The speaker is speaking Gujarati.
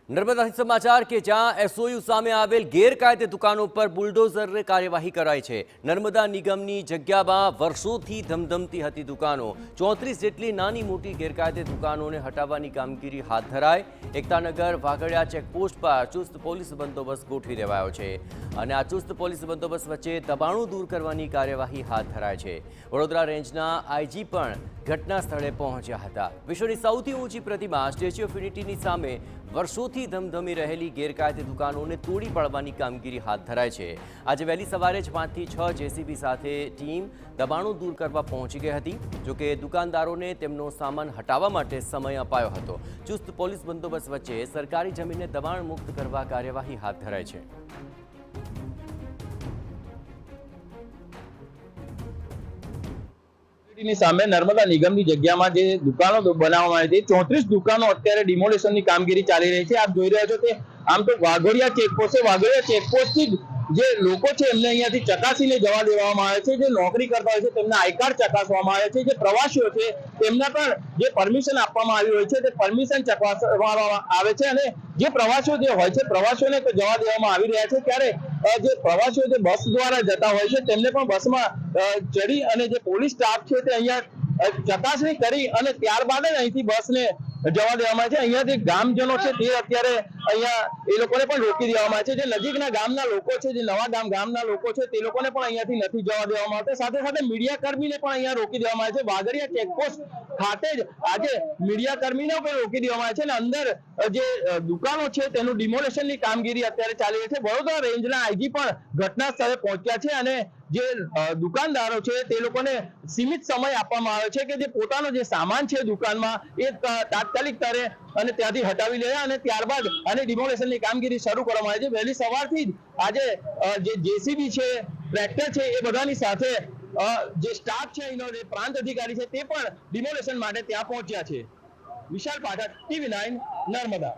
નર્મદાથી સમાચાર કે જ્યાં એસઓયુ સામે આવેલ ગેરકાયદે દુકાનો પર બુલડોઝર કાર્યવાહી કરાઈ છે। નર્મદા નિગમની જગ્યામાં વર્ષોથી ધમધમતી હતી દુકાનો। 34 જેટલી નાની મોટી ગેરકાયદે દુકાનોને હટાવવાની કામગીરી હાથ ધરાઈ। એકતાનગર વાઘડિયા ચેકપોસ્ટ પર ચુસ્ત પોલીસ બંદોબસ્ત ગોઠવી દેવાયો છે અને આ ચુસ્ત પોલીસ બંદોબસ્ત વચ્ચે દબાણો દૂર કરવાની કાર્યવાહી હાથ ધરાઈ છે। વડોદરા રેન્જના આઈજી પણ ઘટના સ્થળે પહોંચ્યા હતા। વિશ્વની સૌથી ઊંચી પ્રતિમા સ્ટેચ્યુ ઓફ યુનિટીની સામે વર્ષોથી ધમધમી રહેલી ગેરકાયદે દુકાનોને તોડી પાડવાની કામગીરી હાથ ધરાઈ છે। આજે વહેલી સવારે જ 5 થી 6 જેસીબી સાથે ટીમ દબાણો દૂર કરવા પહોંચી ગઈ હતી। જોકે દુકાનદારોને તેમનો સામાન હટાવવા માટે સમય અપાયો હતો। ચુસ્ત પોલીસ બંદોબસ્ત વચ્ચે સરકારી જમીનને દબાણ મુક્ત કરવા કાર્યવાહી હાથ ધરાઈ છે। ની સામે નર્મદા નિગમની જગ્યામાં જે દુકાનો બનાવવામાં આવી હતી 34 દુકાનો અત્યારે ડિમોલિશનની કામગીરી ચાલી રહી છે। આપ જોઈ રહ્યા છો કે આમ તો વાઘોડિયા ચેકપોસ્ટ છે। વાઘોડિયા ચેકપોસ્ટથી જે લોકો છે એમને અહીંયાથી ચકાસીને જવા દેવામાં આવે છે। જે નોકરી કરતા હોય છે તેમના આઈ કાર્ડ ચકાસવામાં આવે છે। જે પ્રવાસીઓ છે તેમના પણ જે પરમિશન આપવામાં આવી હોય છે તે પરમિશન ચકાસવામાં આવે છે અને જે પ્રવાસીઓ જે હોય છે પ્રવાસીઓને તો જવા દેવામાં આવી રહ્યા છે। ત્યારે જે પ્રવાસીઓ જે બસ દ્વારા જતા હોય છે તેમને પણ બસમાં ચડી અને જે પોલીસ સ્ટાફ છે તે અહીંયા ચકાસણી કરી અને ત્યારબાદ જ અહીંથી બસને જવા દેવામાં આવે છે। અહીંયાથી ગામજનો છે તે અત્યારે અહીંયા એ લોકોને પણ રોકી દેવામાં આવે છે। જે નજીકના ગામના લોકો છે જે નવા ગામના લોકો છે તે લોકોને પણ અહીંયાથી નથી જવા દેવામાં આવતા। સાથે સાથે મીડિયા કર્મીને પણ અહીંયા રોકી દેવામાં આવે છે। વાઘડિયા ચેકપોસ્ટ ખાતે જ આજે મીડિયા કર્મીને પણ રોકી દેવામાં આવે છે અને અંદર જે દુકાનો છે તેનું ડિમોલેશનની કામગીરી અત્યારે ચાલી રહી છે। વડોદરા રેન્જના આઈજી પણ ઘટના સ્થળે પહોંચ્યા છે અને જે દુકાનદારો છે તે લોકોને સીમિત સમય આપવામાં આવે છે કે જે પોતાનો જે સામાન છે દુકાનમાં એ તાત્કાલિક તરે અને ત્યાંથી હટાવી લે અને ત્યારબાદ આની ડિમોલેશનની કામગીરી શરૂ કરવામાં આવે છે। વહેલી સવારથી જ આજે જે જેસીબી છે ટ્રેક્ટર છે એ બધાની સાથે જે સ્ટાફ છે એનો જે પ્રાંત અધિકારી છે તે પણ ડિમોલેશન માટે ત્યાં પહોંચ્યા છે। વિશાલ પાઠક, TV9 નર્મદા।